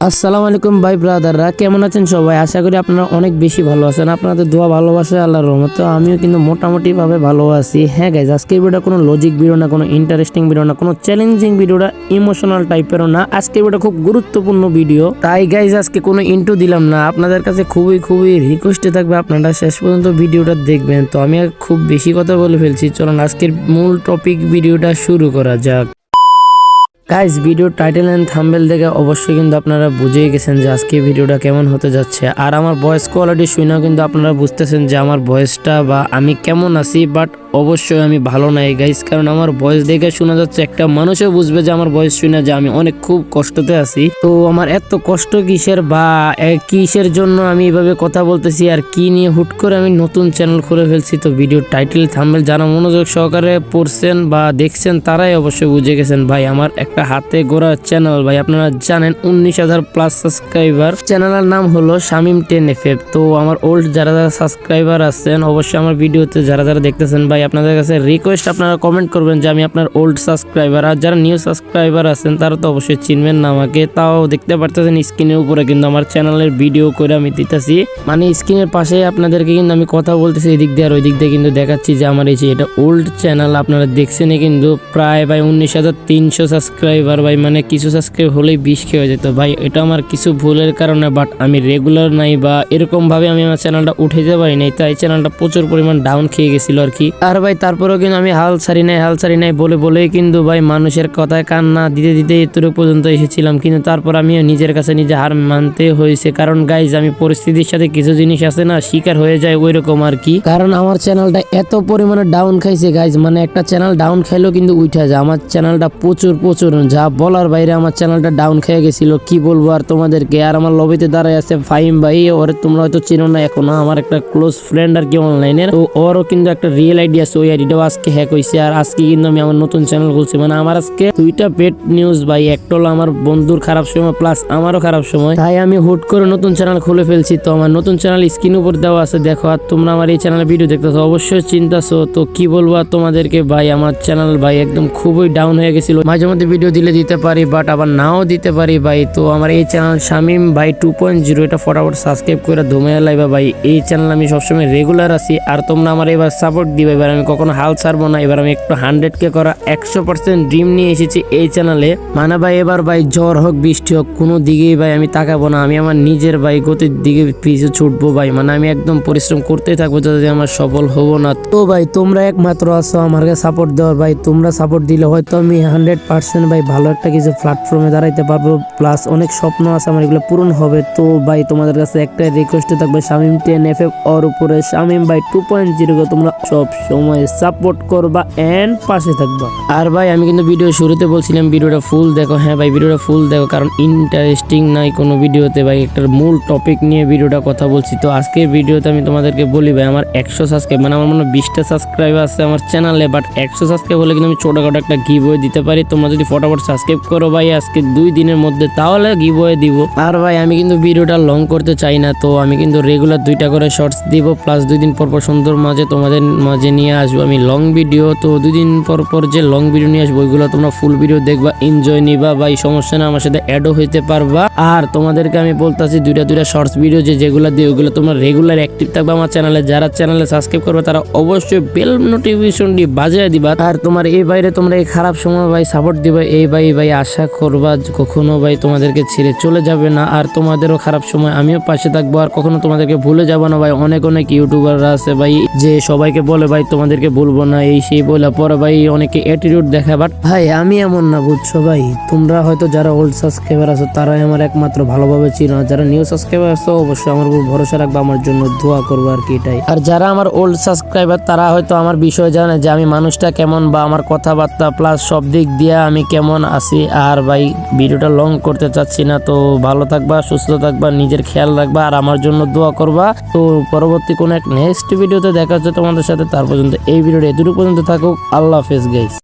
আসসালামু আলাইকুম ভাই ব্রাদাররা, কেমন আছেন সবাই? আশা করি আপনারা অনেক বেশি ভালো আছেন। আপনাদের দোয়া ভালোবাসা আল্লাহর রহমতে আমিও কিন্তু মোটামুটি ভাবে ভালো আছি। হ্যাঁ গাইজ, আজকের ভিডিওটা কোনো লজিক ভিডিও না, কোনো ইন্টারেস্টিং ভিডিও না, কোনো চ্যালেঞ্জিং ভিডিওটা ইমোশনাল টাইপেরও না। আজকের ভিডিওটা খুব গুরুত্বপূর্ণ ভিডিও, তাই গাইজ আজকে কোনো ইন্ট্রো দিলাম না। আপনাদের কাছে খুবই রিকোয়েস্টে থাকবে আপনারা শেষ পর্যন্ত ভিডিওটা দেখবেন। তো আমি খুব বেশি কথা বলে ফেলছি, চলুন আজকের মূল টপিক ভিডিওটা শুরু করা যাক। Guys, video title and thumbnail দেখে অবশ্যই কিন্তু আপনারা বুঝেই গেছেন যে আজকে ভিডিওটা কেমন হতে যাচ্ছে। আর আমার ভয়েস কোয়ালিটি শুনেও কিন্তু আপনারা বুঝতেছেন যে আমার ভয়েসটা বা আমি কেমন আছি, বাট অবশ্যই আমি ভালো নাই গাইজ, কারণ আমার ভয়েস দেখে শোনা যাচ্ছে একটা মানুষও বুঝবে যে আমার ভয়েস শুনে যে আমি অনেক খুব কষ্টতে আছি। তো আমার এত কষ্ট কিসের বা কিসের জন্য আমি এভাবে কথা বলতেছি আর কি নিয়ে হুট করে আমি নতুন চ্যানেল খুলে ফেলছি। তো ভিডিও টাইটেল থাম্বনেল যারা মনোযোগ সহকারে পড়ছেন বা দেখছেন তারাই অবশ্যই বুঝে গেছেন ভাই আমার একটা হাতে গড়া চ্যানেল। ভাই আপনারা জানেন 19,000+ সাবস্ক্রাইবার, চ্যানেলের নাম হলো শামিম 10FF। তো আমার ওল্ড যারা সাবস্ক্রাইবার আছেন অবশ্যই আমার ভিডিওতে যারা দেখতেছেন ভাই আপনাদের কাছে রিকোয়েস্ট আপনারা কমেন্ট করবেন যে আমি আপনার ওল্ড সাবস্ক্রাইবার। আর যারা নিউ সাবস্ক্রাইবার আছেন তারা তো অবশ্যই চিনবেন না আমাকে। তাও দেখতে পারতেছেন স্ক্রিনের উপরে কিন্তু আমার চ্যানেলের ভিডিও করে আমি দিতেছি, মানে স্ক্রিনের পাশে আপনাদেরকে কিন্তু আমি কথা বলতেছি এদিক দিয়ে আর ওই দিক দিয়ে কিন্তু দেখাচ্ছি যে আমার এই যে এটা ওল্ড চ্যানেল আপনারা দেখছেন কিন্তু প্রায় ভাই 19,300 সাবস্ক্রাইবার। ভাই মানে কিছু সাবস্ক্রাইব হলেই 20 হয়ে যেত ভাই। এটা আমার কিছু ভুলের কারণে, বাট আমি রেগুলার নাই বা এরকম ভাবে আমি আমার চ্যানেলটা উঠাইতে পারি নাই, তাই চ্যানেলটা প্রচুর পরিমাণ ডাউন খেয়ে গেছিল আর কি। আর ভাই তারপরেও কিন্তু আমি হাল ছাড়ি নাই বলেই কিন্তু ভাই মানুষের কথায় কান্না দিতে এতটুকু পর্যন্ত এসেছিলাম। কিন্তু তারপর আমিও নিজের কাছে নিজে হার মানতে হয়েছে, কারণ গাইজ আমি পরিস্থিতির সাথে কিছু জিনিস আছে না শিকার হয়ে যায় ওই রকম আর কি। কারণ আমার চ্যানেলটা এত পরিমাণে ডাউন খাইছে গাইজ, মানে একটা চ্যানেল ডাউন খাইলেও কিন্তু উঠে যায়। আমার চ্যানেলটা প্রচুর যা বলার বাইরে আমার চ্যানেলটা ডাউন খেয়ে গেছিল, কি বলবো আর তোমাদেরকে। আর আমার লবিতে দাঁড়ায় আছে ফাহিম ভাই, ওর তোমরা হয়তো চিনো না এখনো, আমার একটা ক্লোজ ফ্রেন্ড আর কি অনলাইনের। তো ওরও কিন্তু একটা রিয়েল আইডি আছে, ওই আইডিটাও আজকে হ্যাক হয়েছে। আর আজকে কিন্তু আমি আমার নতুন চ্যানেল খুলছি, মানে আমার আজকে দুইটা পেড নিউজ ভাই। একটা হলো আমার বন্ধুর খারাপ সময় প্লাস আমারও খারাপ সময়, তাই আমি হুট করে নতুন চ্যানেল খুলে ফেলছি। তো আমার নতুন চ্যানেল স্ক্রিন উপর দেওয়া আছে দেখো। আর তোমরা আমার এই চ্যানেলে ভিডিও দেখতেছো অবশ্যই চিন্তাছো। তো কি বলবো আর তোমাদেরকে ভাই, আমার চ্যানেল ভাই একদম খুবই ডাউন হয়ে গেছিল। মাঝে মধ্যে ভিডিও দিতে পারি বাট আবার নাও দিতে পারি ভাই। তো আমার এই চ্যানেল শামিম ভাই 2.0, এটা ফটাফট সাবস্ক্রাইব করে ধুমাইয়া লাইবা ভাই। এই চ্যানেল আমি সবসময় রেগুলার আছি আর তোমরা আমার এবার সাপোর্ট দিবে। এবার আমি কখনো হাল ছাড়বো না। এবার আমি একটু 100K করা 100% ড্রিম নিয়ে এসেছি এই চ্যানেলে। মানে ভাই এবার ভাই ঝড় হোক বৃষ্টি হোক কোনো দিকেই ভাই আমি তাকাবো না। আমি আমার নিজের ভাই গতির দিকে পিছু ছুটবো ভাই। মানে আমি একদম পরিশ্রম করতেই থাকবো যদি আমার সফল হবো না। তো ভাই তোমরা একমাত্র আছো আমাকে সাপোর্ট দেওয়ার ভাই। তোমরা সাপোর্ট দিলে হয়তো আমি 100% ভাই ভালো একটা কিছু প্ল্যাটফর্মে দাঁড়াইতে পারবো, প্লাস অনেক স্বপ্ন আছে আমার, এগুলো পূরণ হবে। তো ভাই তোমাদের কাছে একটাই রিকোয়েস্ট থাকবে শামিম 10FF ওর উপরে শামিম ভাই 2.0 তোমরা সব সময় সাপোর্ট করবা এন্ড পাশে থাকবা। আর ভাই আমি কিন্তু ভিডিও শুরুতে বলছিলাম ভিডিওটা ফুল দেখো। হ্যাঁ ভাই ভিডিওটা ফুল দেখো, কারণ ইন্টারেস্টিং নাই কোনো ভিডিওতে ভাই, একটা মূল টপিক নিয়ে ভিডিওটা কথা বলছি। তো আজকের ভিডিওতে আমি তোমাদেরকে বলি ভাই আমার 100 সাবস্ক্রাইব, মানে আমার মনে হয় 20টা সাবস্ক্রাইব আছে আমার চ্যানেলে, বাট 100 সাবস্ক্রাইব হলে কিন্তু আমি ছোটখাটো একটা গিভওয়ে দিতে পারি। তোমরা যদি ফটাফট সাবস্ক্রাইব করো ভাই আজকে 2 দিনের মধ্যে, তাহলে গিভওয়ে দিব। আর ভাই আমি কিন্তু ভিডিওটা লং করতে চাই না, তো আমি কিন্তু রেগুলার 2টা করে শর্টস দিব, প্লাস 2 দিন পর সুন্দর মাঝে তোমাদের মাঝে নিয়ে আসবো আমি লং ভিডিও। তো 2 দিন পর যে লং ভিডিও নিয়ে আসবো ওইগুলো তোমরা ফুল ভিডিও দেখবা, এনজয় নিবা ভাই, সমস্যা না, আমার সাথে অ্যাডও হইতে পারবা। আর তোমাদেরকে আমি বলতাছি 2টা শর্টস ভিডিও যেগুলো দিই ওইগুলো তোমরা রেগুলার অ্যাক্টিভ থাকবা আমার চ্যানেলে। যারা চ্যানেলে সাবস্ক্রাইব করবে তারা অবশ্যই বেল নোটিফিকেশনটি বাজিয়ে দিবা। আর তোমার এই বাইরে তোমরা এই খারাপ সময় ভাই সাপোর্ট দিবা, এই ভাই আশা করবা কখনো ভাই তোমাদেরকে ছেড়ে চলে যাবে না। আর তোমাদেরও খারাপ সময় আমিও পাশে থাকবো, আর কখনো তোমাদেরকে ভুলে যাবো না ভাই। অনেক ইউটিউবাররা আছে ভাই যে সবাইকে বলে ভাই তোমাদেরকে ভুলবো না এই সেই বলে, পরে ভাই অনেকে অ্যাটিটিউড দেখায়, বাট ভাই আমি এমন না বুঝছো ভাই। তোমরা হয়তো যারা ওল্ড সাবস্ক্রাইবার আছো তারাই আমার একমাত্র ভালোভাবে চিনো, যারা নিউ সাবস্ক্রাইবার আছো অবশ্যই আমার উপর ভরসা রাখবা, আমার জন্য দোয়া করবো আর কি এটাই। আর যারা আমার ওল্ড সাবস্ক্রাইবার তারা হয়তো আমার বিষয় জানে যে আমি মানুষটা কেমন বা আমার কথাবার্তা প্লাস সব দিক দিয়ে আমি কেমন আছি। আর ভাই ভিডিওটা লং করতে চাচ্ছি না, তো ভালো থাকবা, সুস্থ থাকবা, নিজের খেয়াল রাখবা আর আমার জন্য দোয়া করবা। তো পরবর্তী কোনো এক নেক্সট ভিডিওতে দেখা হচ্ছে তোমাদের সাথে। তার পর্যন্ত এই ভিডিওটা এতটুকু পর্যন্ত থাকুক। আল্লাহ হাফেজ গাইস।